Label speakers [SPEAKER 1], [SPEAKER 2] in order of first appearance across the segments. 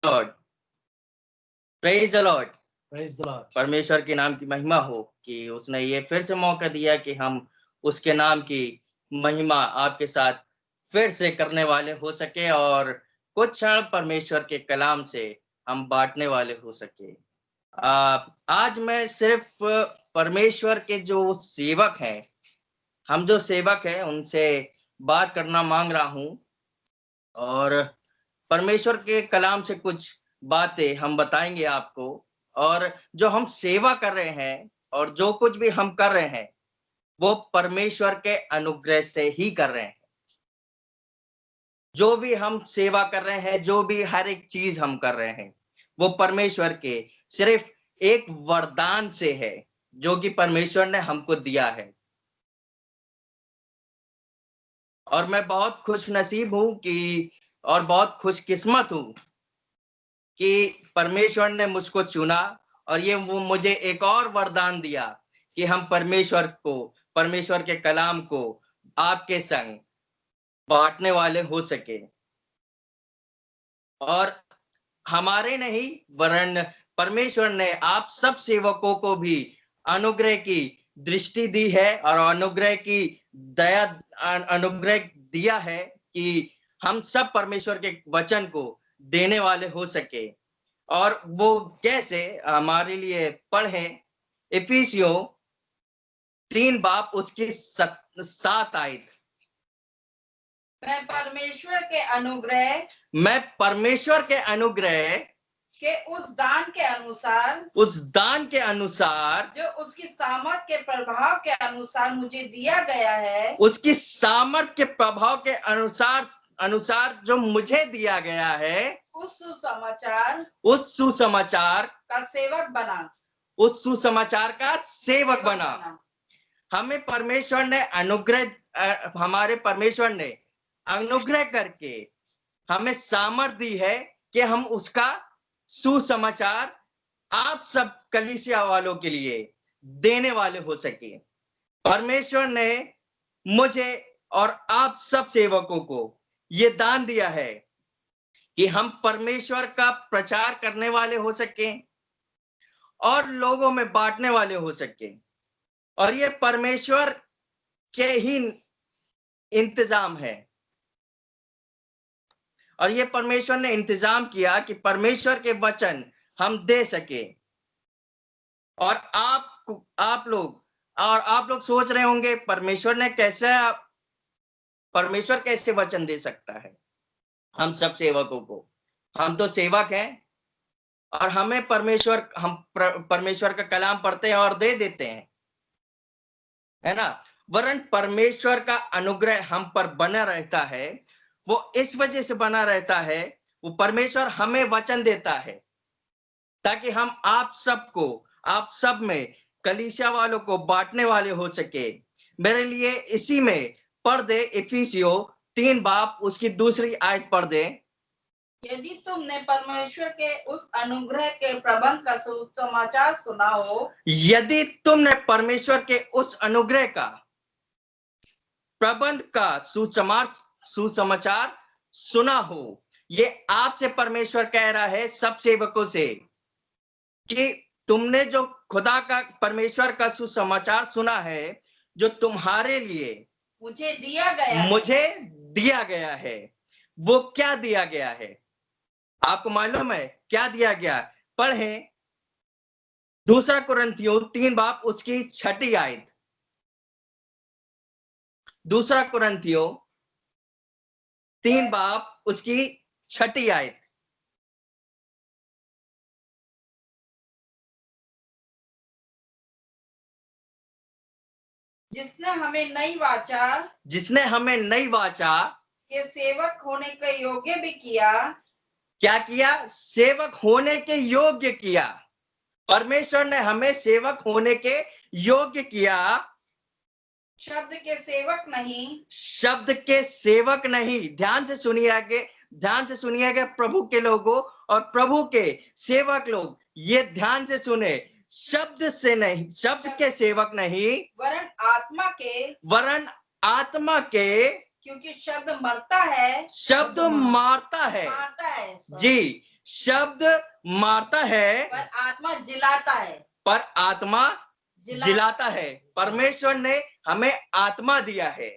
[SPEAKER 1] Lord, praise the Lord.
[SPEAKER 2] Praise the Lord.
[SPEAKER 1] परमेश्वर के नाम की महिमा हो कि उसने ये फिर से मौका दिया कि हम उसके नाम की महिमा आपके साथ फिर से करने वाले हो सके और कुछ क्षण परमेश्वर के कलाम से हम बांटने वाले हो सके। आज मैं सिर्फ परमेश्वर के जो सेवक हैं, हम जो सेवक हैं उनसे बात करना मांग रहा हूं और परमेश्वर के कलाम से कुछ बातें हम बताएंगे आपको। और जो हम सेवा कर रहे हैं और जो कुछ भी हम कर रहे हैं वो परमेश्वर के अनुग्रह से ही कर रहे हैं। जो भी हम सेवा कर रहे हैं, जो भी हर एक चीज हम कर रहे हैं वो परमेश्वर के सिर्फ एक वरदान से है जो कि परमेश्वर ने हमको दिया है। और मैं बहुत खुश नसीब हूं कि और बहुत खुशकिस्मत हूं कि परमेश्वर ने मुझको चुना और ये वो मुझे एक और वरदान दिया कि हम परमेश्वर के कलाम को आपके संग बांटने वाले हो सके। और हमारे नहीं वरन परमेश्वर ने आप सब सेवकों को भी अनुग्रह की दृष्टि दी है और अनुग्रह की दया अनुग्रह दिया है कि हम सब परमेश्वर के वचन को देने वाले हो सके। और वो कैसे हमारे लिए पढ़ें, इफिसियों 3 बाब उसकी 7 आयत।
[SPEAKER 3] मैं परमेश्वर के अनुग्रह के उस दान के अनुसार जो उसकी सामर्थ के प्रभाव के अनुसार मुझे दिया गया है,
[SPEAKER 1] उसकी सामर्थ के प्रभाव के अनुसार जो मुझे दिया गया है,
[SPEAKER 3] उस
[SPEAKER 1] सुसमाचार
[SPEAKER 3] का सेवक बना।
[SPEAKER 1] उस सुसमाचार का सेवक बना। हमें परमेश्वर ने हमारे परमेश्वर ने अनुग्रह करके हमें सामर्थ दी है कि हम उसका सुसमाचार आप सब कलीसिया वालों के लिए देने वाले हो सके। परमेश्वर ने मुझे और आप सब सेवकों को ये दान दिया है कि हम परमेश्वर का प्रचार करने वाले हो सके और लोगों में बांटने वाले हो सके। और ये परमेश्वर के ही इंतजाम है और ये परमेश्वर ने इंतजाम किया कि परमेश्वर के वचन हम दे सके। और आप लोग सोच रहे होंगे परमेश्वर कैसे वचन दे सकता है हम सब सेवकों को। हम तो सेवक हैं और हमें परमेश्वर का कलाम पढ़ते हैं और दे देते हैं, है ना। वरन परमेश्वर का अनुग्रह हम पर बना रहता है। वो इस वजह से बना रहता है, वो परमेश्वर हमें वचन देता है ताकि हम आप सब में कलीसिया वालों को बांटने वाले हो सके। मेरे लिए इसी में पढ़ दे, इफिसियों 3 बाब उसकी 2 आयत पढ़ दे।
[SPEAKER 3] यदि तुमने परमेश्वर के उस अनुग्रह के प्रबंध का सुसमाचार सुना हो,
[SPEAKER 1] यदि तुमने परमेश्वर के उस अनुग्रह का प्रबंध का सुसमाचार सुना हो, ये आपसे परमेश्वर कह रहा है सब सेवकों से कि तुमने जो खुदा का परमेश्वर का सुसमाचार सुना है जो तुम्हारे लिए
[SPEAKER 3] मुझे
[SPEAKER 1] दिया गया है। वो क्या दिया गया है आपको मालूम है? क्या दिया गया? पढ़ें 2 कुरिन्थियों 3 बाब उसकी 6 आयत। 2 कुरिन्थियों 3 बाब उसकी 6 आयत।
[SPEAKER 3] जिसने हमें नई वाचा के सेवक होने के योग्य भी किया।
[SPEAKER 1] क्या किया? सेवक होने के योग्य किया। परमेश्वर ने हमें सेवक होने के योग्य किया।
[SPEAKER 3] शब्द के
[SPEAKER 1] सेवक नहीं। ध्यान से सुनिएगा प्रभु के लोगों और प्रभु के सेवक लोग, ये ध्यान से सुने। शब्द के सेवक नहीं,
[SPEAKER 3] वरन आत्मा के क्योंकि शब्द मरता है,
[SPEAKER 1] शब्द मारता है, जी, शब्द मारता है,
[SPEAKER 3] पर आत्मा जिलाता है,
[SPEAKER 1] पर आत्मा जिलाता है। परमेश्वर ने हमें आत्मा दिया है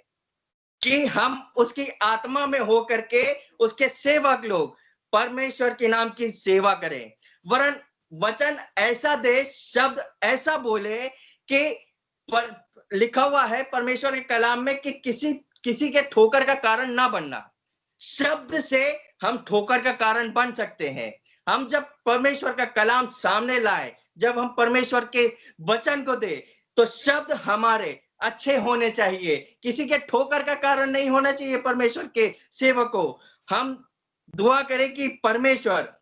[SPEAKER 1] कि हम उसकी आत्मा में होकर के उसके सेवक लोग परमेश्वर के नाम की सेवा करें। वरन वचन ऐसा दे, शब्द ऐसा बोले कि लिखा हुआ है परमेश्वर के कलाम में कि किसी के ठोकर का कारण ना बनना। शब्द से हम ठोकर का कारण बन सकते हैं। हम जब परमेश्वर का कलाम सामने लाए, जब हम परमेश्वर के वचन को दे, तो शब्द हमारे अच्छे होने चाहिए, किसी के ठोकर का कारण नहीं होना चाहिए। परमेश्वर के सेवक को हम दुआ करें कि परमेश्वर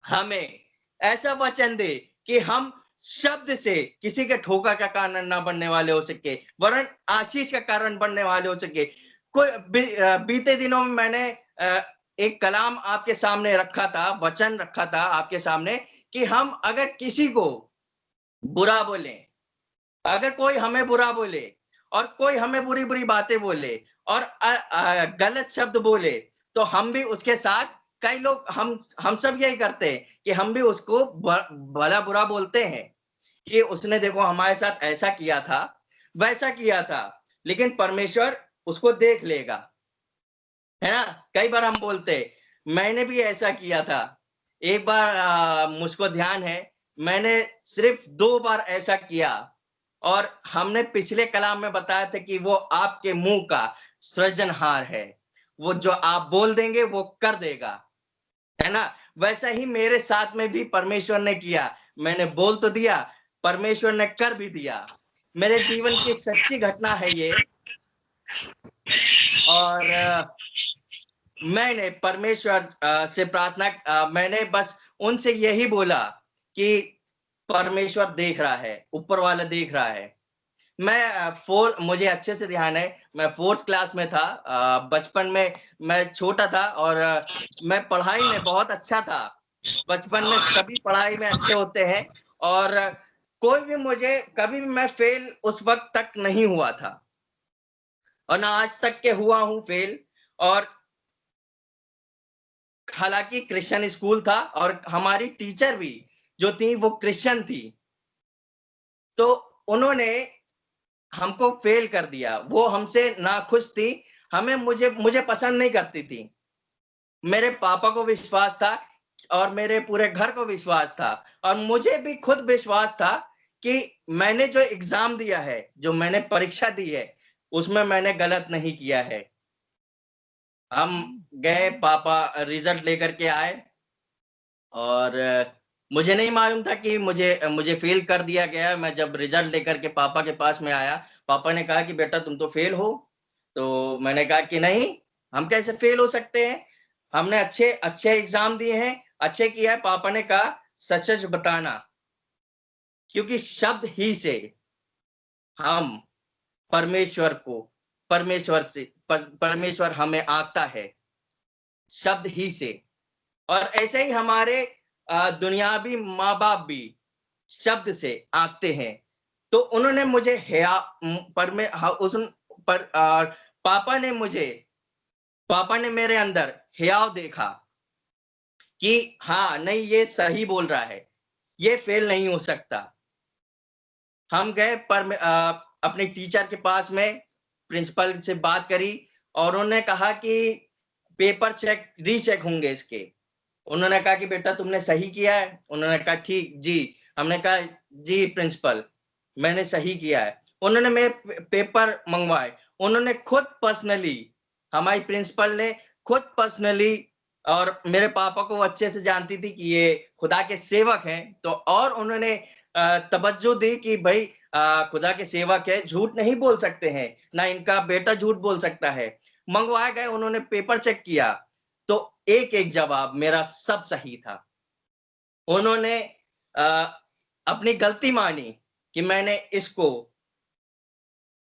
[SPEAKER 1] हमें ऐसा वचन दे कि हम शब्द से किसी के ठोकर का कारण ना बनने वाले हो सके, वरन आशीष का कारण बनने वाले हो सके। कोई बीते दिनों में मैंने एक कलाम आपके सामने रखा था, वचन रखा था आपके सामने कि हम अगर किसी को बुरा बोले, अगर कोई हमें बुरा बोले और कोई हमें बुरी बुरी बातें बोले और गलत शब्द बोले, तो हम भी उसके साथ, कई लोग हम सब यही करते हैं कि हम भी उसको भला बुरा बोलते हैं कि उसने देखो हमारे साथ ऐसा किया था, वैसा किया था, लेकिन परमेश्वर उसको देख लेगा, है ना। कई बार हम बोलते, मैंने भी ऐसा किया था। एक बार मुझको ध्यान है, मैंने सिर्फ 2 बार ऐसा किया और हमने पिछले कलाम में बताया था कि वो आपके मुंह का सृजनहार है, वो जो आप बोल देंगे वो कर देगा, है ना। वैसा ही मेरे साथ में भी परमेश्वर ने किया। मैंने बोल तो दिया, परमेश्वर ने कर भी दिया। मेरे जीवन की सच्ची घटना है ये। और मैंने परमेश्वर से प्रार्थना, मैंने बस उनसे यही बोला कि परमेश्वर देख रहा है, ऊपर वाला देख रहा है। मुझे अच्छे से ध्यान है, मैं 4th क्लास में था। बचपन में मैं छोटा था और मैं पढ़ाई में बहुत अच्छा था। बचपन में सभी पढ़ाई में अच्छे होते हैं और कोई भी मुझे कभी भी मैं फेल उस वक्त तक नहीं हुआ था और ना आज तक के हुआ हूं फेल। और हालांकि क्रिश्चियन स्कूल था और हमारी टीचर भी जो थी वो क्रिश्चियन थी, तो उन्होंने हमको फेल कर दिया। वो हमसे नाखुश थी, मुझे पसंद नहीं करती थी। मेरे पापा को विश्वास था और मेरे पूरे घर को विश्वास था और मुझे भी खुद विश्वास था कि मैंने जो एग्जाम दिया है, जो मैंने परीक्षा दी है, उसमें मैंने गलत नहीं किया है। हम गए, पापा रिजल्ट लेकर के आए और मुझे नहीं मालूम था कि मुझे फेल कर दिया गया। मैं जब रिजल्ट लेकर के पापा के पास में आया, पापा ने कहा कि बेटा तुम तो फेल हो। तो मैंने कहा कि नहीं, हम कैसे फेल हो सकते हैं, हमने अच्छे अच्छे एग्जाम दिए हैं, अच्छे किया है। पापा ने कहा सच सच बताना, क्योंकि शब्द ही से हम परमेश्वर को, परमेश्वर हमें आता है, शब्द ही से। और ऐसे ही हमारे दुनियावी माँ बाप भी शब्द से आते हैं। तो उन्होंने मुझे पापा ने मेरे अंदर हियाव देखा कि हाँ नहीं, ये सही बोल रहा है, ये फेल नहीं हो सकता। हम गए अपने टीचर के पास में, प्रिंसिपल से बात करी और उन्होंने कहा कि पेपर रीचेक होंगे इसके। उन्होंने कहा कि बेटा तुमने सही किया है। उन्होंने कहा ठीक जी। हमने कहा जी प्रिंसिपल, मैंने सही किया है। उन्होंने मेरे पेपर मंगवाए, उन्होंने खुद पर्सनली, हमारी प्रिंसिपल ने खुद पर्सनली, और मेरे पापा को अच्छे से जानती थी कि ये खुदा के सेवक हैं, तो और उन्होंने तवज्जो दी कि भाई खुदा के सेवक है, झूठ नहीं बोल सकते हैं, ना इनका बेटा झूठ बोल सकता है। मंगवाए गए, उन्होंने पेपर चेक किया तो एक एक जवाब मेरा सब सही था। उन्होंने अपनी गलती मानी कि मैंने इसको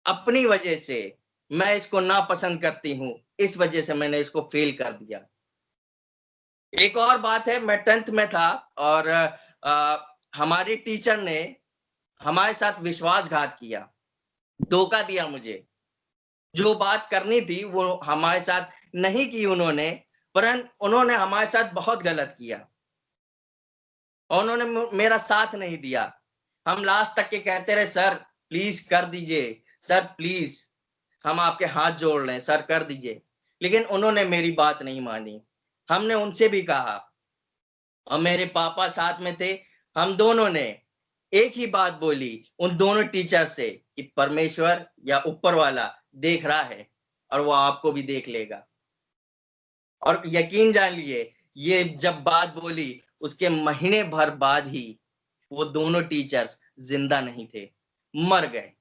[SPEAKER 1] अपनी वजह से, मैं इसको नापसंद करती हूं, इस वजह से मैंने इसको फेल कर दिया। एक और बात है, मैं 10th में था और हमारी टीचर ने हमारे साथ विश्वासघात किया, धोखा दिया मुझे। जो बात करनी थी वो हमारे साथ नहीं की उन्होंने, परंतु उन्होंने हमारे साथ बहुत गलत किया और उन्होंने मेरा साथ नहीं दिया। हम लास्ट तक के कहते रहे, सर प्लीज कर दीजिए, सर प्लीज हम आपके हाथ जोड़ रहे हैं, सर कर दीजिए, लेकिन उन्होंने मेरी बात नहीं मानी। हमने उनसे भी कहा और मेरे पापा साथ में थे, हम दोनों ने एक ही बात बोली उन दोनों टीचर से कि परमेश्वर या ऊपर वाला देख रहा है और वो आपको भी देख लेगा। और यकीन जान लिए, ये जब बात बोली उसके महीने भर बाद ही वो दोनों टीचर्स जिंदा नहीं थे, मर गए।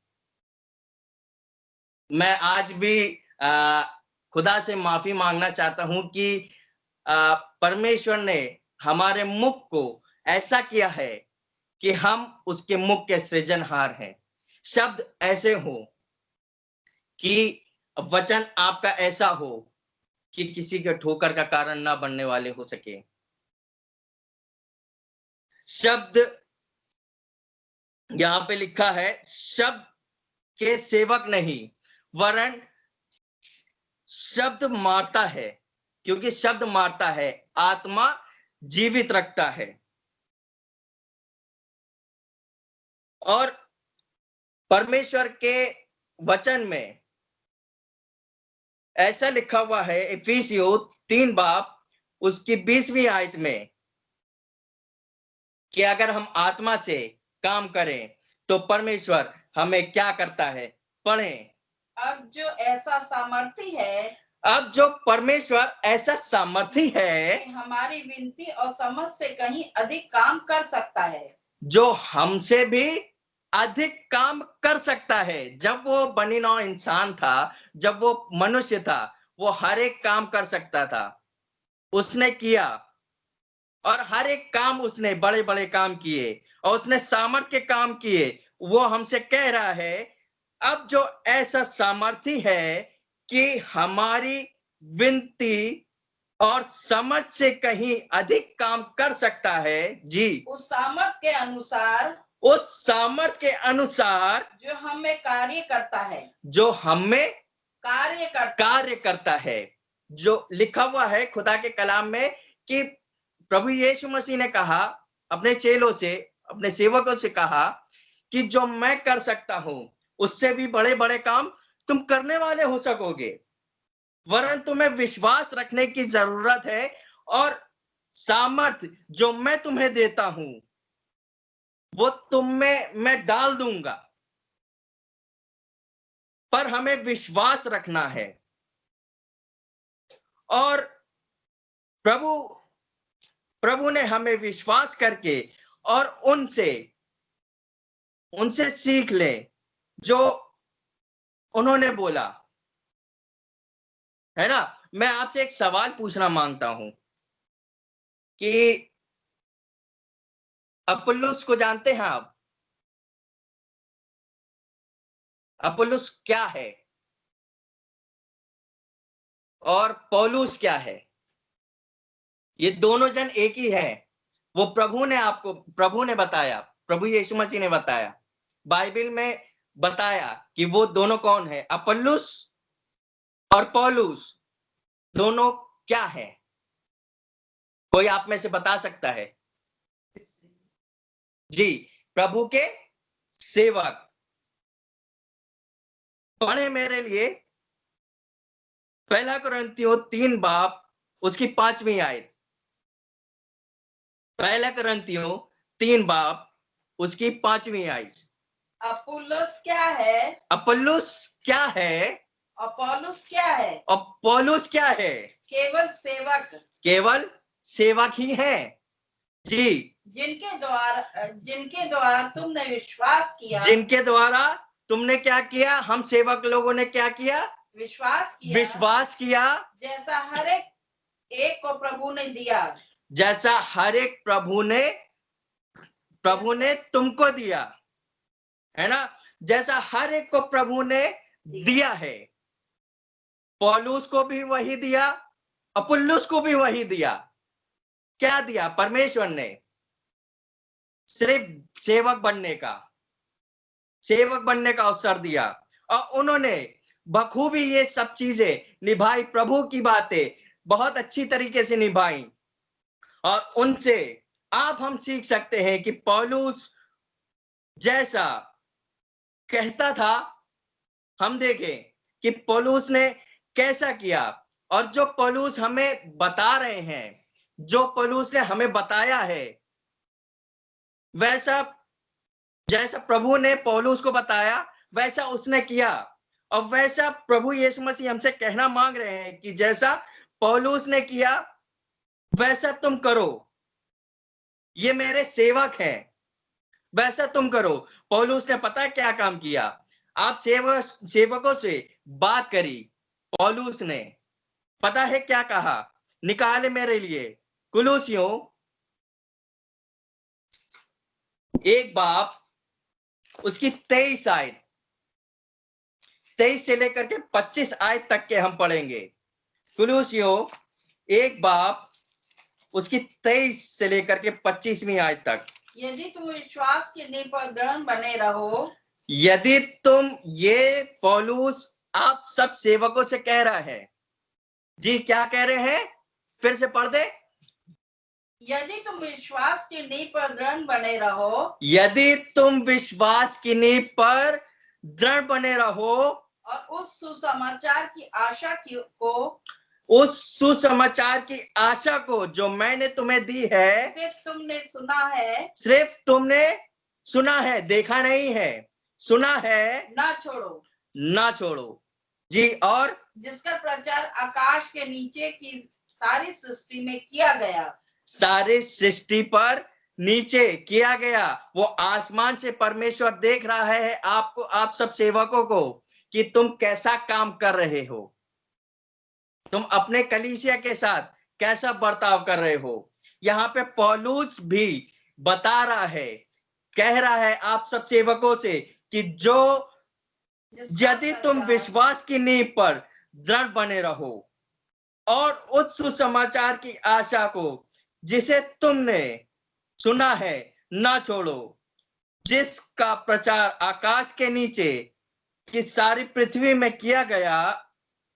[SPEAKER 1] मैं आज भी खुदा से माफी मांगना चाहता हूं कि परमेश्वर ने हमारे मुख को ऐसा किया है कि हम उसके मुख के सृजनहार हैं। शब्द ऐसे हो कि वचन आपका ऐसा हो कि किसी के ठोकर का कारण ना बनने वाले हो सके। शब्द यहां पे लिखा है, शब्द के सेवक नहीं वरन शब्द मारता है, क्योंकि शब्द मारता है, आत्मा जीवित रखता है। और परमेश्वर के वचन में ऐसा लिखा हुआ है, इफिसियों 3 बाब उसकी 20वीं आयत में, कि अगर हम आत्मा से काम करें तो परमेश्वर हमें क्या करता है। पढ़ें।
[SPEAKER 3] अब जो ऐसा सामर्थी है,
[SPEAKER 1] अब जो परमेश्वर ऐसा सामर्थी है
[SPEAKER 3] कि हमारी विनती और समझ से कहीं अधिक काम कर सकता है,
[SPEAKER 1] जो हमसे भी अधिक काम कर सकता है। जब वो बनी नौ इंसान था, जब वो मनुष्य था, वो हर एक काम कर सकता था, उसने किया और हर एक काम उसने बड़े बड़े काम किए और उसने सामर्थ के काम किए। वो हमसे कह रहा है, अब जो ऐसा सामर्थी है कि हमारी विनती और समझ से कहीं अधिक काम कर सकता है। जी,
[SPEAKER 3] उस सामर्थ के अनुसार,
[SPEAKER 1] उस सामर्थ के अनुसार
[SPEAKER 3] जो हमें कार्य करता है,
[SPEAKER 1] जो हमें
[SPEAKER 3] कार्य
[SPEAKER 1] करता है। जो लिखा हुआ है खुदा के कलाम में कि प्रभु यीशु मसीह ने कहा अपने चेलों से, अपने सेवकों से कहा कि जो मैं कर सकता हूं उससे भी बड़े बड़े काम तुम करने वाले हो सकोगे, वरन तुम्हें विश्वास रखने की जरूरत है। और सामर्थ जो मैं तुम्हें देता हूं वो तुम में मैं डाल दूंगा, पर हमें विश्वास रखना है। और प्रभु ने हमें विश्वास करके और उनसे सीख ले जो उन्होंने बोला है ना। मैं आपसे एक सवाल पूछना मांगता हूं कि अपुल्लोस को जानते हैं आप? अपुल्लोस क्या है और पौलुस क्या है? ये दोनों जन एक ही है। वो प्रभु ने बताया, प्रभु यीशु मसीह ने बताया, बाइबल में बताया कि वो दोनों कौन है। अपुल्लोस और पौलुस दोनों क्या है? कोई आप में से बता सकता है? जी, प्रभु के सेवक। पढ़े मेरे लिए 1 कुरिन्थियों 3 बाब उसकी 5वीं आयत। 1 कुरिन्थियों 3 बाब उसकी 5वीं आयत।
[SPEAKER 3] अपुल्लोस क्या है?
[SPEAKER 1] अपुल्लोस क्या है?
[SPEAKER 3] और पौलुस क्या है?
[SPEAKER 1] और पौलुस क्या है?
[SPEAKER 3] केवल सेवक,
[SPEAKER 1] केवल सेवक ही है। जी,
[SPEAKER 3] जिनके द्वारा तुमने विश्वास किया।
[SPEAKER 1] जिनके द्वारा तुमने क्या किया? हम सेवक लोगों ने क्या किया? विश्वास किया।
[SPEAKER 3] जैसा हर एक को प्रभु ने दिया,
[SPEAKER 1] जैसा हर एक प्रभु ने तुमको दिया, है ना। जैसा हर एक को प्रभु ने दिया है। पौलुस को भी वही दिया, अपुल्लोस को भी वही दिया। क्या दिया? परमेश्वर ने सिर्फ सेवक बनने का अवसर दिया और उन्होंने बखूबी ये सब चीजें निभाई, प्रभु की बातें बहुत अच्छी तरीके से निभाई, और उनसे आप हम सीख सकते हैं कि पौलुस जैसा कहता था, हम देखें कि पौलुस ने कैसा किया, और जो पौलुस हमें बता रहे हैं, जो पौलुस ने हमें बताया है, वैसा जैसा प्रभु ने पौलुस को बताया वैसा उसने किया, और वैसा प्रभु यीशु मसीह हमसे कहना मांग रहे हैं कि जैसा पौलुस ने किया वैसा तुम करो, ये मेरे सेवक हैं, वैसा तुम करो। पौलुस ने पता है क्या काम किया? आप सेवकों से बात करी, पौलुस ने पता है क्या कहा? निकाले मेरे लिए कुलुसियों 1 उसकी 23 आयत, 23 से लेकर के 25 आयत तक के हम पढ़ेंगे। कुलुसियों 1 उसकी 23 से लेकर के 25वीं आयत तक।
[SPEAKER 3] यदि तुम विश्वास की नींव पर दृढ़ बने रहो,
[SPEAKER 1] यदि तुम, ये पौलुस आप सब सेवकों से कह रहा है जी, क्या कह रहे हैं? फिर से पढ़ दे।
[SPEAKER 3] यदि तुम विश्वास की नींव पर दृढ़ बने रहो,
[SPEAKER 1] यदि तुम विश्वास की नींव पर दृढ़ बने रहो,
[SPEAKER 3] और उस सुसमाचार की आशा को,
[SPEAKER 1] उस सुसमाचार की आशा को जो मैंने तुम्हें दी है,
[SPEAKER 3] सिर्फ तुमने सुना है,
[SPEAKER 1] सिर्फ तुमने सुना है, देखा नहीं है, सुना है,
[SPEAKER 3] ना छोड़ो,
[SPEAKER 1] ना छोड़ो जी। और
[SPEAKER 3] जिसका प्रचार आकाश के नीचे की सारी सृष्टि में किया गया,
[SPEAKER 1] सारी सृष्टि पर नीचे किया गया। वो आसमान से परमेश्वर देख रहा है आपको, आप सब सेवकों को, कि तुम कैसा काम कर रहे हो, तुम अपने कलीसिया के साथ कैसा बर्ताव कर रहे हो। यहाँ पे पौलुस भी बता रहा है, कह रहा है आप सब सेवकों से कि जो यदि तुम विश्वास की नींव पर दृढ़ बने रहो, और उस सुसमाचार की आशा को जिसे तुमने सुना है ना छोड़ो, जिसका प्रचार आकाश के नीचे की सारी पृथ्वी में किया गया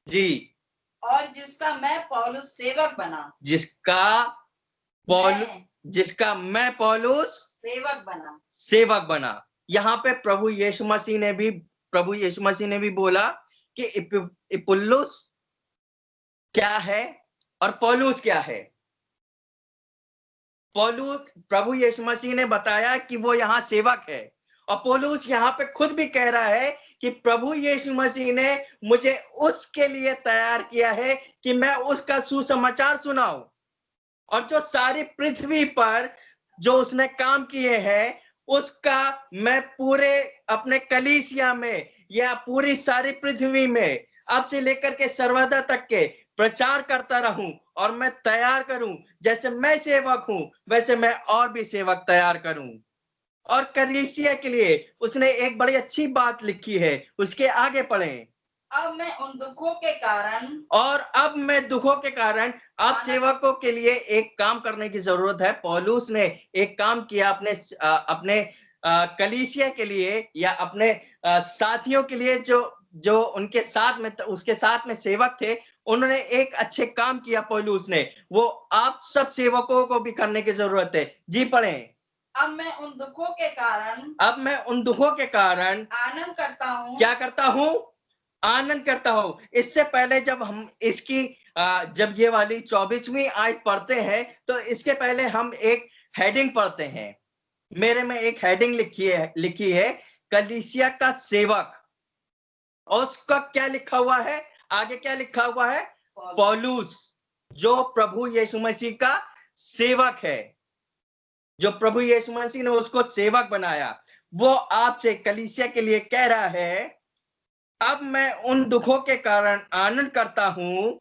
[SPEAKER 1] जी,
[SPEAKER 3] और जिसका मैं पौलुस सेवक बना,
[SPEAKER 1] जिसका मैं पौलुस सेवक बना। यहाँ पे प्रभु यीशु मसीह ने भी बोला कि इपुल्लुस क्या है और पौलुस क्या है। प्रभु यीशु मसीह ने बताया कि वो यहाँ सेवक है, और पौलुस यहाँ पे खुद भी कह रहा है कि प्रभु यीशु मसीह ने मुझे उसके लिए तैयार किया है कि मैं उसका सुसमाचार सुनाऊं, और जो सारी पृथ्वी पर जो उसने काम किए हैं उसका मैं पूरे अपने कलीसिया में या पूरी सारी पृथ्वी में अब से लेकर के सर्वदा तक के प्रचार करता रहूं, और मैं तैयार करूं, जैसे मैं सेवक हूं वैसे मैं और भी सेवक तैयार करूं। और कलीसिया के लिए उसने एक बड़ी अच्छी बात लिखी है, उसके आगे पढ़ें।
[SPEAKER 3] अब मैं उन दुखों के कारण,
[SPEAKER 1] और अब मैं दुखों के कारण, अब सेवकों के लिए एक काम करने की जरूरत है। पौलुस ने एक काम किया अपने कलीसिया के लिए या अपने साथियों के लिए, जो उनके साथ में, उसके साथ में सेवक थे, उन्होंने एक अच्छे काम किया पौलुस ने, वो आप सब सेवकों को भी करने की जरूरत है जी। पढ़ें।
[SPEAKER 3] अब मैं उन दुखों के कारण आनंद करता हूँ।
[SPEAKER 1] क्या करता हूँ? आनंद करता हूं। इससे पहले जब हम इसकी जब ये वाली 24वीं आयत पढ़ते हैं तो इसके पहले हम एक हेडिंग पढ़ते हैं। मेरे में एक हेडिंग लिखी है कलीसिया का सेवक, और उसका क्या लिखा हुआ है? आगे क्या लिखा हुआ है? पौलुस, जो प्रभु यीशु मसीह का सेवक है, जो प्रभु यीशु मसीह ने उसको सेवक बनाया, वो आपसे कलीसिया के लिए कह रहा है, अब मैं उन दुखों के कारण आनंद करता हूं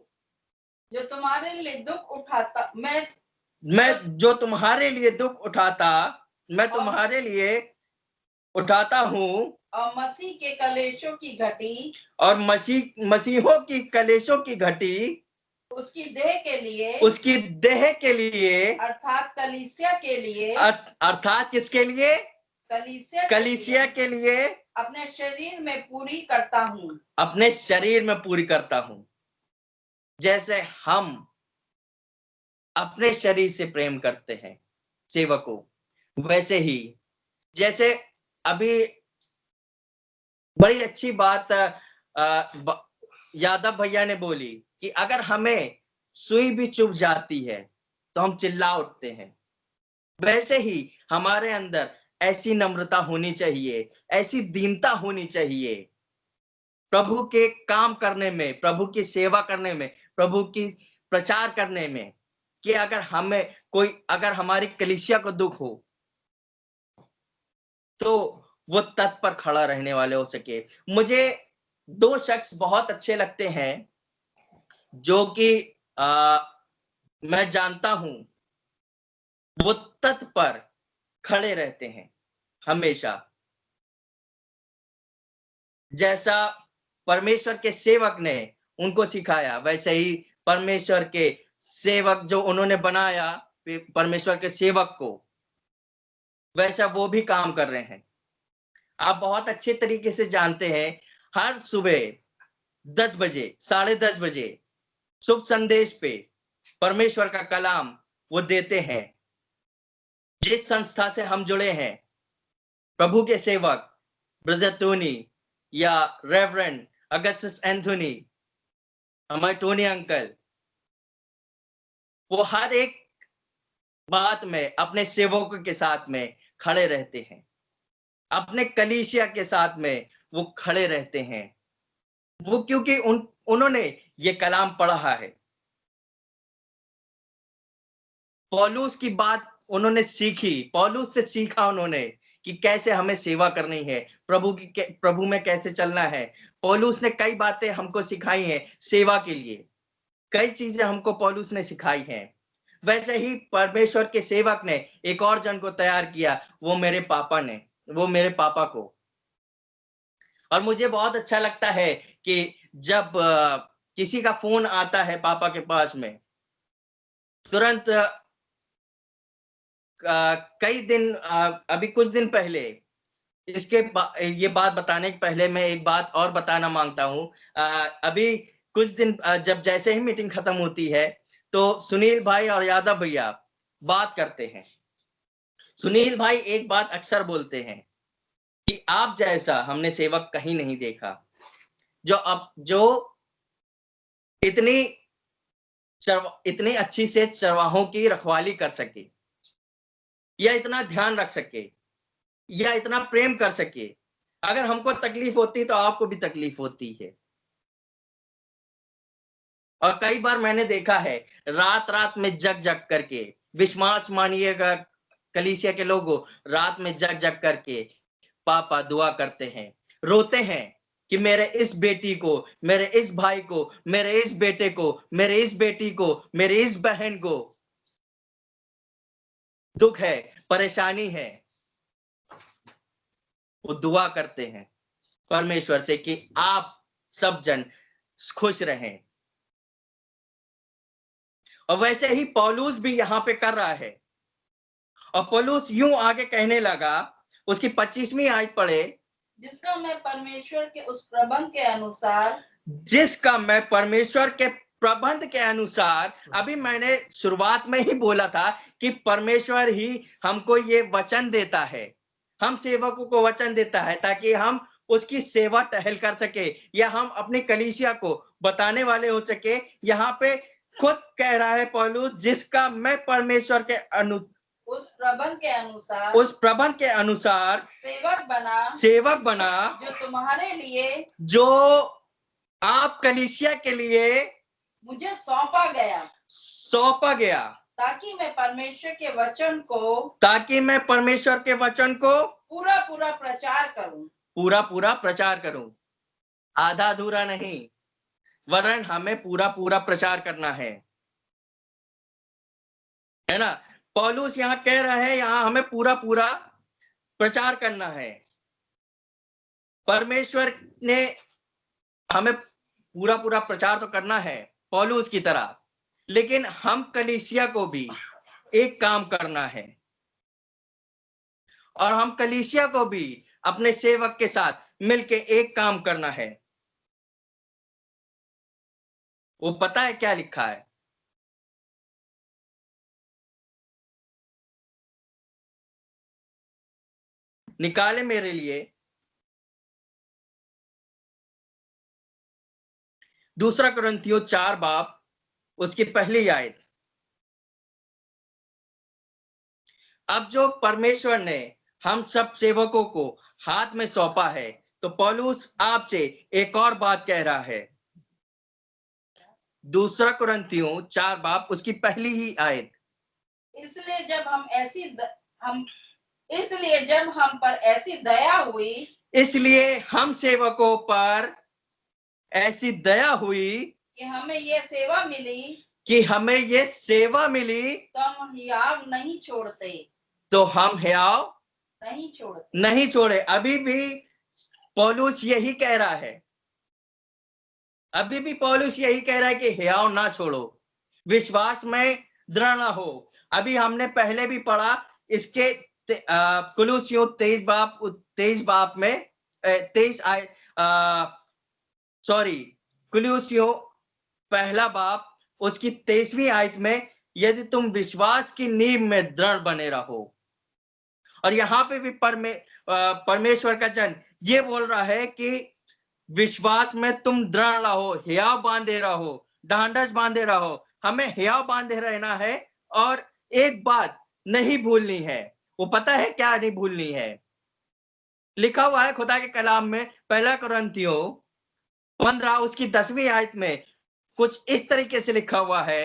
[SPEAKER 3] जो तुम्हारे लिए दुख उठाता,
[SPEAKER 1] मैं जो तुम्हारे लिए दुख उठाता, मैं तुम्हारे लिए उठाता हूं,
[SPEAKER 3] और मसीह के कलेशों की घटी,
[SPEAKER 1] और मसीहों की कलेशों की घटी
[SPEAKER 3] उसकी देह के लिए, अर्थात कलीसिया के लिए,
[SPEAKER 1] अर्थात किसके लिए?
[SPEAKER 3] कलीसिया
[SPEAKER 1] के लिए
[SPEAKER 3] अपने शरीर में पूरी करता हूँ।
[SPEAKER 1] अपने शरीर में पूरी करता हूँ। जैसे हम अपने शरीर से प्रेम करते हैं सेवकों, वैसे ही जैसे अभी बड़ी अच्छी बात यादव भैया ने बोली कि अगर हमें सुई भी चुभ जाती है तो हम चिल्ला उठते हैं। वैसे ही हमारे अंदर ऐसी नम्रता होनी चाहिए, ऐसी दीनता होनी चाहिए प्रभु के काम करने में, प्रभु की सेवा करने में, प्रभु की प्रचार करने में, कि अगर हमारी कलीसिया को दुख हो तो वो तत्पर खड़ा रहने वाले हो सके। मुझे 2 शख्स बहुत अच्छे लगते हैं जो कि मैं जानता हूं वो तत्पर खड़े रहते हैं हमेशा। जैसा परमेश्वर के सेवक ने उनको सिखाया, वैसे ही परमेश्वर के सेवक जो उन्होंने बनाया परमेश्वर के सेवक को, वैसा वो भी काम कर रहे हैं। आप बहुत अच्छे तरीके से जानते हैं, हर सुबह 10 बजे, 10:30 बजे शुभ संदेश पे परमेश्वर का कलाम वो देते हैं। जिस संस्था से हम जुड़े हैं, प्रभु के सेवक ब्रदर टोनी या रेवरेंड अगस्टस एंथोनी, हमारे टोनी अंकल, वो हर एक बात में अपने सेवकों के साथ में खड़े रहते हैं, अपने कलीसिया के साथ में वो खड़े रहते हैं। वो क्योंकि उन्होंने ये कलाम पढ़ा है, पौलुस की बात उन्होंने सीखी, पौलुस से सीखा उन्होंने कि कैसे हमें सेवा करनी है, प्रभु में कैसे चलना है। पौलुस ने कई बातें हमको सिखाई हैं सेवा के लिए, कई चीजें हमको पौलुस ने सिखाई हैं। वैसे ही परमेश्वर के सेवक ने एक और जन को तैयार किया, वो मेरे पापा को। और मुझे बहुत अच्छा लगता है कि जब किसी का फोन आता है पापा के पास में, तुरंत कई दिन अभी कुछ दिन पहले ये बात बताने के पहले मैं एक बात और बताना मांगता हूं। अभी कुछ दिन जब जैसे ही मीटिंग खत्म होती है तो सुनील भाई और यादव भैया बात करते हैं। सुनील भाई एक बात अक्सर बोलते हैं कि आप जैसा हमने सेवक कहीं नहीं देखा, जो इतनी अच्छी से चरवाहों की रखवाली कर सके, या इतना ध्यान रख सके, या इतना प्रेम कर सके। अगर हमको तकलीफ होती तो आपको भी तकलीफ होती है। और कई बार मैंने देखा है रात रात में जग जग करके, विश्वास मानिएगा कलीसिया के लोगों, रात में जग जग करके पापा दुआ करते हैं, रोते हैं कि मेरे इस बेटी को, मेरे इस भाई को, मेरे इस बेटे को, मेरे इस बेटी को, मेरे इस बहन को दुख है, परेशानी है। वो दुआ करते हैं परमेश्वर से कि आप सब जन खुश रहें। और वैसे ही पौलुस भी यहाँ पे कर रहा है। और पौलुस यूं आगे कहने लगा, उसकी 25वीं आयत पढ़े,
[SPEAKER 3] जिसका मैं परमेश्वर के उस प्रबंध के अनुसार,
[SPEAKER 1] जिसका मैं परमेश्वर के प्रबंध के अनुसार, अभी मैंने शुरुआत में ही बोला था कि परमेश्वर ही हमको ये वचन देता है, हम सेवकों को वचन देता है ताकि हम उसकी सेवा टहल कर सके, या हम अपनी कलीसिया को बताने वाले हो सके। यहाँ पे खुद कह रहा है पौलुस, जिसका मैं परमेश्वर के
[SPEAKER 3] उस प्रबंध के अनुसार
[SPEAKER 1] सेवक बना
[SPEAKER 3] जो तुम्हारे लिए,
[SPEAKER 1] जो आप कलीसिया के लिए
[SPEAKER 3] मुझे सौंपा गया, ताकि मैं परमेश्वर के वचन को पूरा प्रचार करूं, आधा अधूरा नहीं, वरन हमें पूरा प्रचार करना है ना। पौलुस यहाँ कह रहा है, यहाँ हमें पूरा प्रचार करना है। परमेश्वर ने हमें पूरा प्रचार तो करना है पौलुस की तरह, लेकिन हम कलीसिया को भी एक काम करना है, और हम कलीसिया को भी
[SPEAKER 1] अपने सेवक के साथ मिलके एक काम करना है। वो पता है क्या लिखा है? निकाले मेरे लिए। दूसरा कुरिन्थियों 4 बाब उसकी पहली आयत। अब जो परमेश्वर ने हम सब सेवकों को हाथ में सौंपा है, तो पौलुस आपसे एक और बात कह रहा है। दूसरा कुरिन्थियों 4 बाब उसकी पहली ही आयत।
[SPEAKER 3] इसलिए जब हम पर ऐसी दया हुई,
[SPEAKER 1] इसलिए हम सेवकों पर ऐसी दया हुई
[SPEAKER 3] कि हमें ये सेवा मिली, तो हम हियाव नहीं छोड़ते,
[SPEAKER 1] तो हम हियाव
[SPEAKER 3] नहीं
[SPEAKER 1] छोड़े। अभी भी पौलुस यही कह रहा है, अभी भी पौलुस यही कह रहा है कि हियाव ना छोड़ो, विश्वास में दृढ़ ना हो। अभी हमने पहले भी पढ़ा इसके कुलुसियों 23 बाब में 23 कुलुसियों पहला बाब उसकी 23वीं आयत में, यदि तुम विश्वास की नींव में दृढ़ बने रहो। और यहाँ पे भी परमेश्वर का जन ये बोल रहा है कि विश्वास में तुम दृढ़ रहो, हियाव बांधे रहो, ढांढस बांधे रहो। हमें हियाव बांधे रहना है और एक बात नहीं भूलनी है। वो पता है क्या नहीं भूलनी है? लिखा हुआ है खुदा के कलाम में, पहला कुरिन्थियों 15 उसकी 10वीं आयत में कुछ इस तरीके से लिखा हुआ है।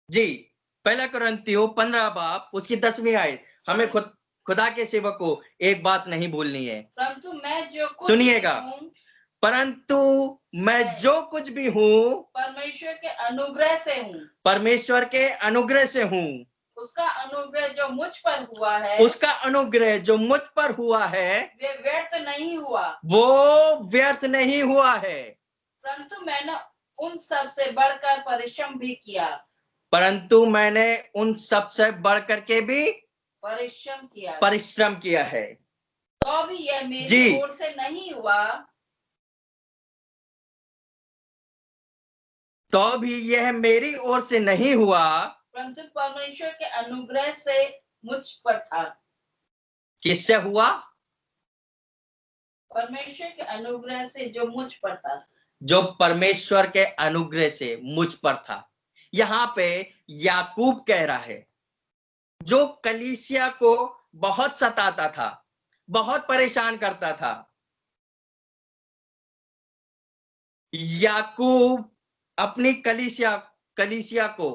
[SPEAKER 1] जी, पहला कुरिन्थियों 15 बाब उसकी 10वीं आयत। हमें खुदा के सेवक को एक बात नहीं भूलनी है।
[SPEAKER 3] परंतु मैं जो कुछ
[SPEAKER 1] सुनिएगा, परंतु मैं जो कुछ भी हूँ
[SPEAKER 3] परमेश्वर के अनुग्रह से हूँ,
[SPEAKER 1] परमेश्वर के अनुग्रह से हूँ।
[SPEAKER 3] उसका अनुग्रह जो मुझ पर हुआ है,
[SPEAKER 1] उसका अनुग्रह जो मुझ पर हुआ है,
[SPEAKER 3] वे व्यर्थ नहीं हुआ,
[SPEAKER 1] वो व्यर्थ नहीं हुआ है।
[SPEAKER 3] परंतु मैंने उन सब से बढ़कर परिश्रम भी किया,
[SPEAKER 1] परंतु मैंने उन सब से बढ़कर के भी
[SPEAKER 3] परिश्रम किया
[SPEAKER 1] है।
[SPEAKER 3] तो भी यह मेरी ओर से नहीं हुआ,
[SPEAKER 1] तो भी यह मेरी ओर से नहीं हुआ,
[SPEAKER 3] परंतु परमेश्वर के अनुग्रह से मुझ पर था।
[SPEAKER 1] किससे हुआ?
[SPEAKER 3] परमेश्वर के अनुग्रह से जो मुझ पर था,
[SPEAKER 1] जो परमेश्वर के अनुग्रह से मुझ पर था। यहाँ पे याकूब कह रहा है, जो कलीसिया को बहुत सताता था, बहुत परेशान करता था। याकूब अपनी कलीसिया को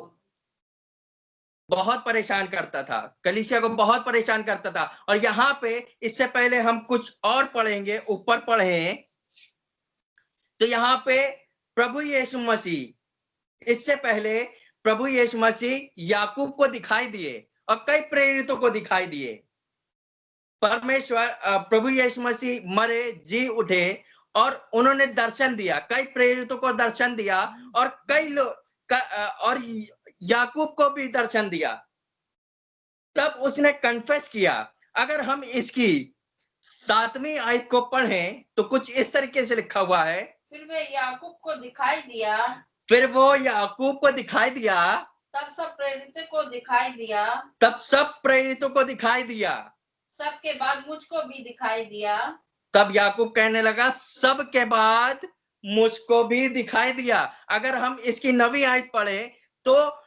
[SPEAKER 1] बहुत परेशान करता था, कलीसिया को बहुत परेशान करता था। और यहाँ पे इससे पहले हम कुछ और पढ़ेंगे, ऊपर पढ़े तो यहाँ पे प्रभु यीशु मसीह, इससे पहले प्रभु यीशु मसीह याकूब को दिखाई दिए और कई प्रेरितों को दिखाई दिए। परमेश्वर प्रभु यीशु मसीह मरे, जी उठे और उन्होंने दर्शन दिया, कई प्रेरितों को दर्शन दिया और कई लोग और याकूब को भी दर्शन दिया। तब उसने कन्फेस किया। अगर हम इसकी 7वीं आयत को पढ़ें तो कुछ इस तरीके से लिखा हुआ है,
[SPEAKER 3] फिर वो याकूब को दिखाई दिया, तब सब प्रेरितों को दिखाई दिया, सबके बाद मुझको भी दिखाई दिया।
[SPEAKER 1] तब याकूब कहने लगा, सबके बाद मुझको भी दिखाई दिया। अगर हम इसकी 9वीं आयत पढ़े तो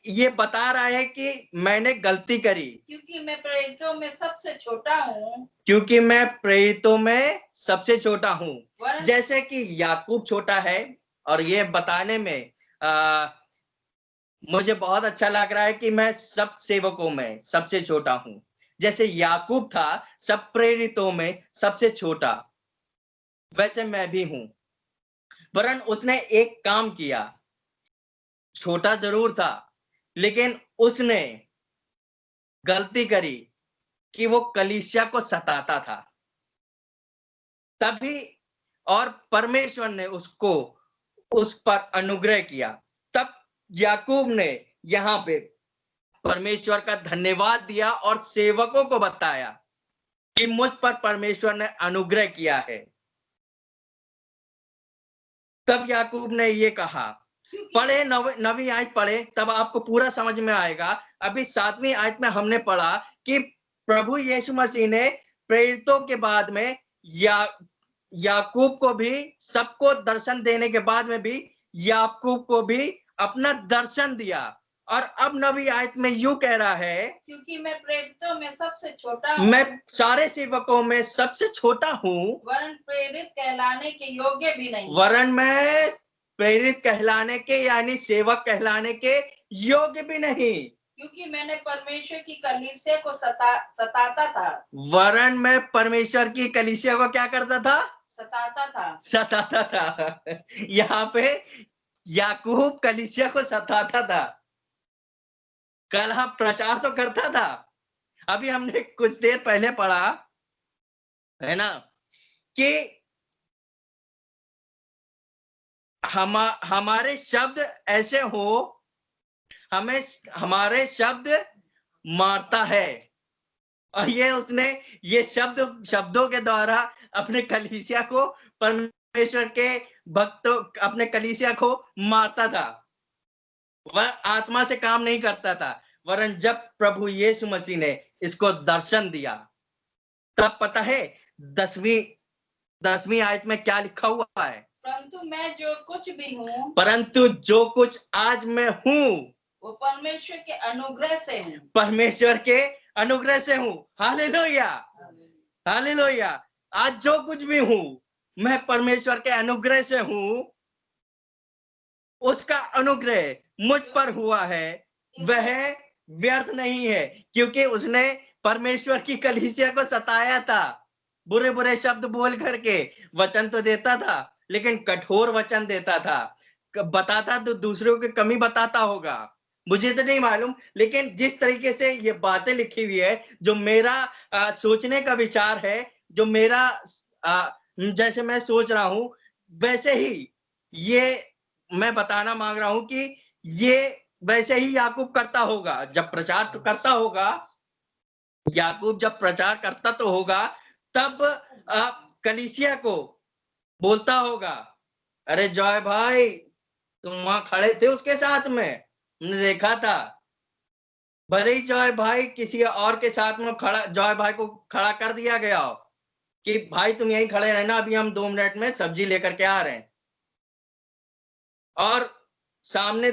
[SPEAKER 1] ये बता रहा है कि मैंने गलती करी,
[SPEAKER 3] क्योंकि मैं प्रेरितों में सबसे छोटा
[SPEAKER 1] हूँ, जैसे कि याकूब छोटा है। और ये बताने में मुझे बहुत अच्छा लग रहा है कि मैं सब सेवकों में सबसे छोटा हूँ। जैसे याकूब था सब प्रेरितों में सबसे छोटा, वैसे मैं भी हूँ। वरन उसने एक काम किया, छोटा जरूर था लेकिन उसने गलती करी कि वो कलीसिया को सताता था। तभी और परमेश्वर ने उसको उस पर अनुग्रह किया। तब याकूब ने यहाँ पे परमेश्वर का धन्यवाद दिया और सेवकों को बताया कि मुझ पर परमेश्वर ने अनुग्रह किया है। तब याकूब ने ये कहा, पढ़े नवीं आयत पढ़े तब आपको पूरा समझ में आएगा। अभी 7वीं आयत में हमने पढ़ा कि प्रभु यीशु मसीह ने प्रेरितों के बाद में याकूब को भी, सबको दर्शन देने के बाद में भी याकूब को भी अपना दर्शन दिया। और अब नवी आयत में यूं कह रहा है, क्योंकि मैं प्रेरितों में सबसे छोटा हूं, मैं सारे सेवकों में सबसे छोटा हूं, वरन प्रेरित कहलाने के योग्य भी नहीं, वरन मैं प्रेरित कहलाने के यानी सेवक कहलाने के योग्य भी नहीं, क्योंकि मैंने परमेश्वर की कलीसिया को सताता था, वरन मैं परमेश्वर की कलीसिया को क्या करता था? सताता था। यहाँ पे याकूब कलीसिया को सताता था, कलह प्रचार तो करता था। अभी हमने कुछ देर पहले पढ़ा है ना कि हमारे शब्द ऐसे हो, हमें हमारे शब्द मारता है, और ये शब्दों के द्वारा अपने कलीसिया को, परमेश्वर के भक्तों, अपने कलीसिया को मारता था। वह आत्मा से काम नहीं करता था, वरन जब प्रभु यीशु मसीह ने इसको दर्शन दिया, तब पता है 10वीं आयत में क्या लिखा हुआ है? परंतु मैं जो कुछ भी हूँ, परंतु जो कुछ आज मैं हूँ, वो परमेश्वर के अनुग्रह से हूँ, परमेश्वर के अनुग्रह से हूँ। Hallelujah, hallelujah. आज जो कुछ भी हूँ मैं परमेश्वर के अनुग्रह से हूँ। उसका अनुग्रह मुझ पर हुआ है, वह व्यर्थ नहीं है, क्योंकि उसने परमेश्वर की कलीसिया को सताया था, बुरे बुरे शब्द बोल करके। वचन तो देता था, लेकिन कठोर वचन देता था, बताता तो दूसरों की कमी बताता होगा, मुझे तो नहीं मालूम, लेकिन जिस तरीके से ये बातें लिखी हुई है, जो मेरा सोचने का विचार है, जो मेरा जैसे मैं सोच रहा हूं, वैसे ही ये मैं बताना मांग रहा हूं कि ये वैसे ही याकूब करता होगा। जब प्रचार तो करता होगा, याकूब जब प्रचार करता तो होगा, तब कलीसिया को बोलता होगा, अरे जॉय भाई तुम वहां खड़े थे उसके साथ में, हमने देखा था। भले ही जॉय भाई किसी और के साथ में खड़ा, जॉय भाई को खड़ा कर दिया गया हो कि भाई तुम यहीं खड़े रहना, अभी हम 2 मिनट में सब्जी लेकर के आ रहे हैं, और सामने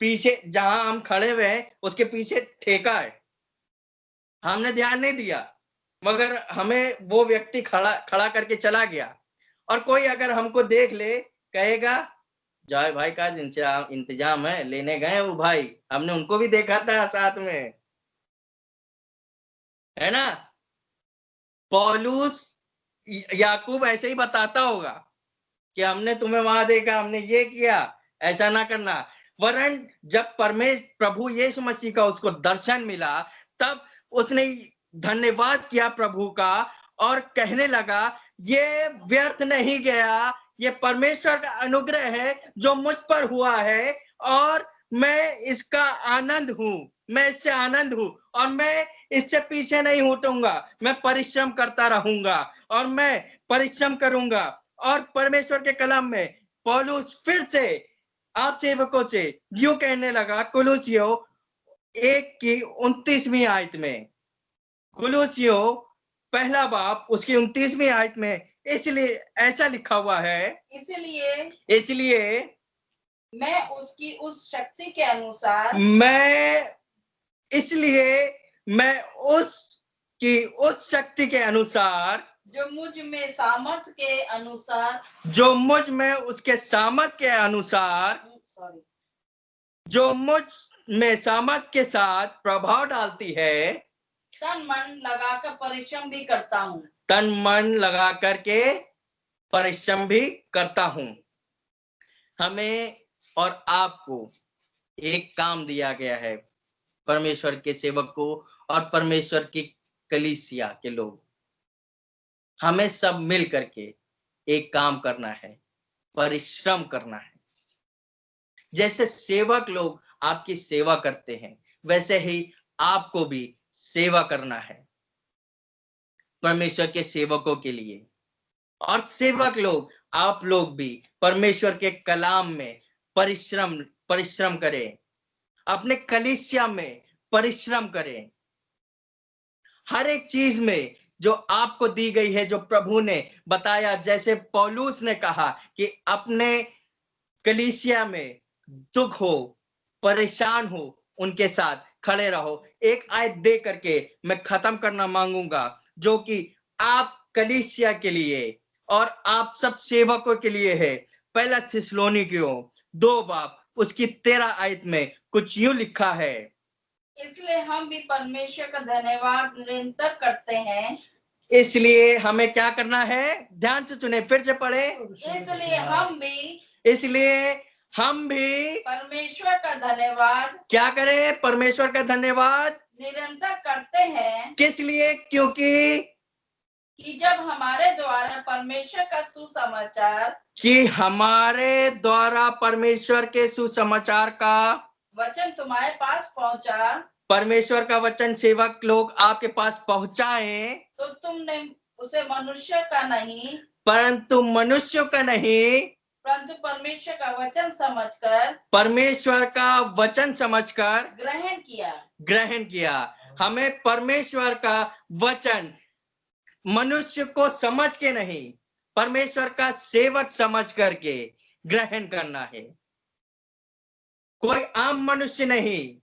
[SPEAKER 1] पीछे जहां हम खड़े हुए हैं उसके पीछे ठेका है, हमने ध्यान नहीं दिया, मगर हमें वो व्यक्ति खड़ा करके चला गया। और कोई अगर हमको देख ले, कहेगा जॉय भाई का इंतजाम है, लेने गए वो भाई, हमने उनको भी देखा था साथ में, है ना। पौलुस याकूब ऐसे ही बताता होगा कि हमने तुम्हें वहां देखा, हमने ये किया, ऐसा ना करना। वरन जब प्रभु यीशु मसीह का उसको दर्शन मिला, तब उसने धन्यवाद किया प्रभु का और कहने लगा, ये व्यर्थ नहीं गया, ये परमेश्वर का अनुग्रह है जो मुझ पर हुआ है, और मैं इसका आनंद हूं, मैं इससे आनंद हूं, और मैं इससे पीछे नहीं हटूंगा, मैं परिश्रम करता रहूंगा, और मैं परिश्रम करूंगा। और परमेश्वर के कलाम में पौलुस फिर से आप सेवकों से यूं कहने लगा, कुलुसियों 1:29 आयत में, कुलुसियों 1 उसकी 29वीं आयत में, इसलिए ऐसा लिखा हुआ है, इसलिए मैं उसकी उस शक्ति के अनुसार, मैं उसकी उस शक्ति के अनुसार, जो मुझ में सामर्थ के अनुसार, जो मुझ में उसके सामर्थ के अनुसार, जो मुझ में सामर्थ के साथ प्रभाव डालती है, तन मन लगाकर परिश्रम भी करता हूँ, तन मन लगा करके परिश्रम भी करता हूँ। हमें और आपको एक काम दिया गया है, परमेश्वर के सेवक को और परमेश्वर की कलीसिया के लोग, हमें सब मिल करके एक काम करना है, परिश्रम करना है। जैसे सेवक लोग आपकी सेवा करते हैं, वैसे ही आपको भी सेवा करना है परमेश्वर के सेवकों के लिए। और सेवक लोग, आप लोग भी परमेश्वर के कलाम में परिश्रम करें, अपने कलीसिया में परिश्रम करें। हर एक चीज में जो आपको दी गई है, जो प्रभु ने बताया, जैसे पौलुस ने कहा कि अपने कलीसिया में दुख हो, परेशान हो, उनके साथ खड़े रहो। एक आयत दे करके मैं खत्म करना मांगूंगा, जो कि आप कलीसिया के लिए और आप सब सेवकों के लिए है। पहला थिस्सलुनीकियों 2 बाब उसकी 13 आयत में कुछ यूं लिखा है,
[SPEAKER 3] इसलिए हम भी परमेश्वर का धन्यवाद निरंतर करते हैं।
[SPEAKER 1] इसलिए हमें क्या करना है, ध्यान से सुने, फिर से पढ़े। इसलिए हम भी
[SPEAKER 3] परमेश्वर का धन्यवाद
[SPEAKER 1] क्या करें, परमेश्वर का धन्यवाद
[SPEAKER 3] निरंतर करते हैं।
[SPEAKER 1] किस लिए? क्योंकि
[SPEAKER 3] कि जब हमारे द्वारा परमेश्वर का सुसमाचार,
[SPEAKER 1] कि हमारे द्वारा परमेश्वर के सुसमाचार का
[SPEAKER 3] वचन तुम्हारे पास पहुंचा,
[SPEAKER 1] परमेश्वर का वचन सेवक लोग आपके पास पहुंचाए,
[SPEAKER 3] तो तुमने उसे मनुष्य का नहीं,
[SPEAKER 1] परंतु मनुष्य का नहीं,
[SPEAKER 3] परंतु परमेश्वर का वचन समझकर,
[SPEAKER 1] परमेश्वर का वचन समझकर
[SPEAKER 3] ग्रहण किया।
[SPEAKER 1] हमें परमेश्वर का वचन मनुष्य को समझ के नहीं, परमेश्वर का सेवक समझ करके ग्रहण करना है। कोई आम मनुष्य नहीं।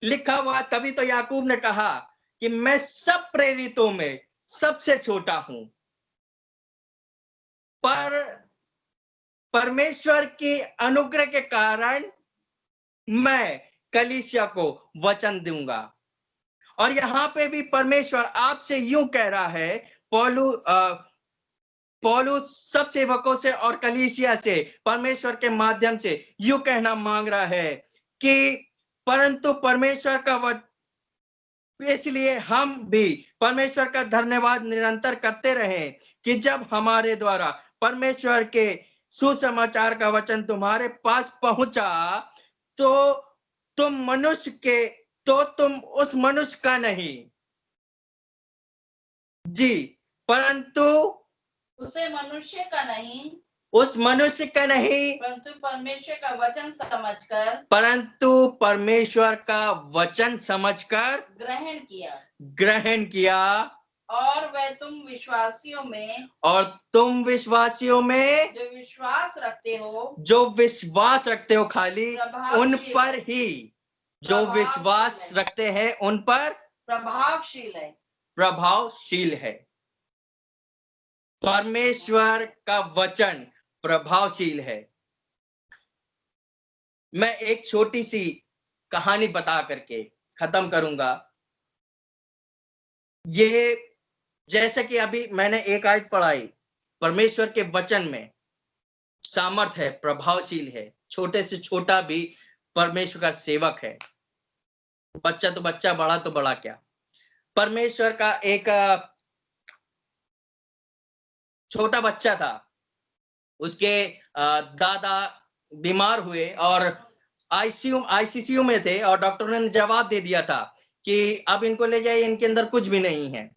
[SPEAKER 1] लिखा हुआ, तभी तो याकूब ने कहा कि मैं सब प्रेरितों में सबसे छोटा हूं, पर परमेश्वर की अनुग्रह के कारण मैं कलीसिया को वचन दूंगा। और यहां पे भी परमेश्वर आपसे यूं कह रहा है, पौलुस सब सेवकों से और कलीसिया से परमेश्वर के माध्यम से यूं कहना मांग रहा है कि परंतु परमेश्वर का इसलिए हम भी परमेश्वर का धन्यवाद निरंतर करते रहें कि जब हमारे द्वारा परमेश्वर के सुसमाचार का वचन तुम्हारे पास पहुंचा, तो तुम उस मनुष्य का नहीं जी, परंतु
[SPEAKER 3] उसे मनुष्य का नहीं,
[SPEAKER 1] उस मनुष्य का नहीं,
[SPEAKER 3] परंतु परमेश्वर का वचन समझकर,
[SPEAKER 1] परंतु परमेश्वर का वचन समझकर ग्रहण किया।
[SPEAKER 3] और वह तुम विश्वासियों में जो विश्वास रखते हो खाली
[SPEAKER 1] उन पर ही, जो विश्वास रखते हैं उन पर प्रभावशील है। परमेश्वर का वचन प्रभावशील है। मैं एक छोटी सी कहानी बता करके खत्म करूंगा। ये जैसे कि अभी मैंने एक आयत पढ़ाई, परमेश्वर के वचन में सामर्थ है, प्रभावशील है। छोटे से छोटा भी परमेश्वर का सेवक है। बच्चा तो बच्चा, बड़ा तो बड़ा क्या। परमेश्वर का एक छोटा बच्चा था, उसके दादा बीमार हुए और आईसीयू में थे, और डॉक्टरों ने जवाब दे दिया था कि अब इनको ले जाइए, इनके अंदर कुछ भी नहीं है।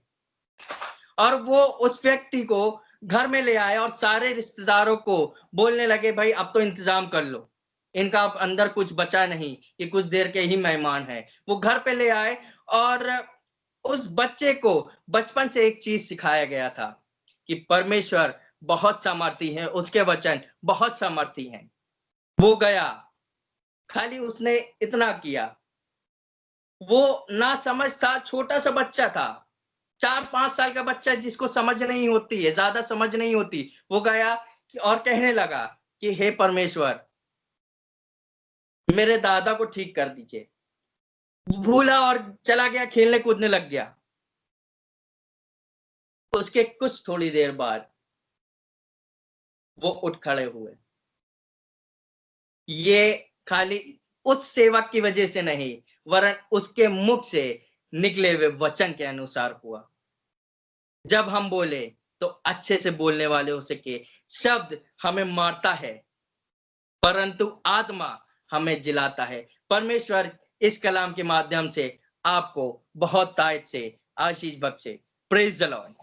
[SPEAKER 1] और वो उस व्यक्ति को घर में ले आए और सारे रिश्तेदारों को बोलने लगे, भाई अब तो इंतजाम कर लो, इनका अब अंदर कुछ बचा नहीं, ये कुछ देर के ही मेहमान हैं। वो घर पे ले आए और उस बच्चे को बचपन से एक चीज सिखाया गया था कि परमेश्वर बहुत सामर्थी है, उसके वचन बहुत सामर्थी हैं। वो गया, खाली उसने इतना किया। वो ना समझ था, छोटा सा बच्चा था, 4-5 साल का बच्चा जिसको समझ नहीं होती है, ज्यादा समझ नहीं होती। वो गया और कहने लगा कि हे परमेश्वर, मेरे दादा को ठीक कर दीजिए। भूला और चला गया, खेलने कूदने लग गया। उसके कुछ थोड़ी देर बाद वो उठ खड़े हुए। ये खाली उस सेवक की वजह से नहीं, वरन उसके मुख से निकले हुए वचन के अनुसार हुआ। जब हम बोले तो अच्छे से बोलने वाले हो सके। शब्द हमें मारता है, परंतु आत्मा हमें जिलाता है। परमेश्वर इस कलाम के माध्यम से आपको बहुत तायत से आशीष बख्शे। Praise the Lord.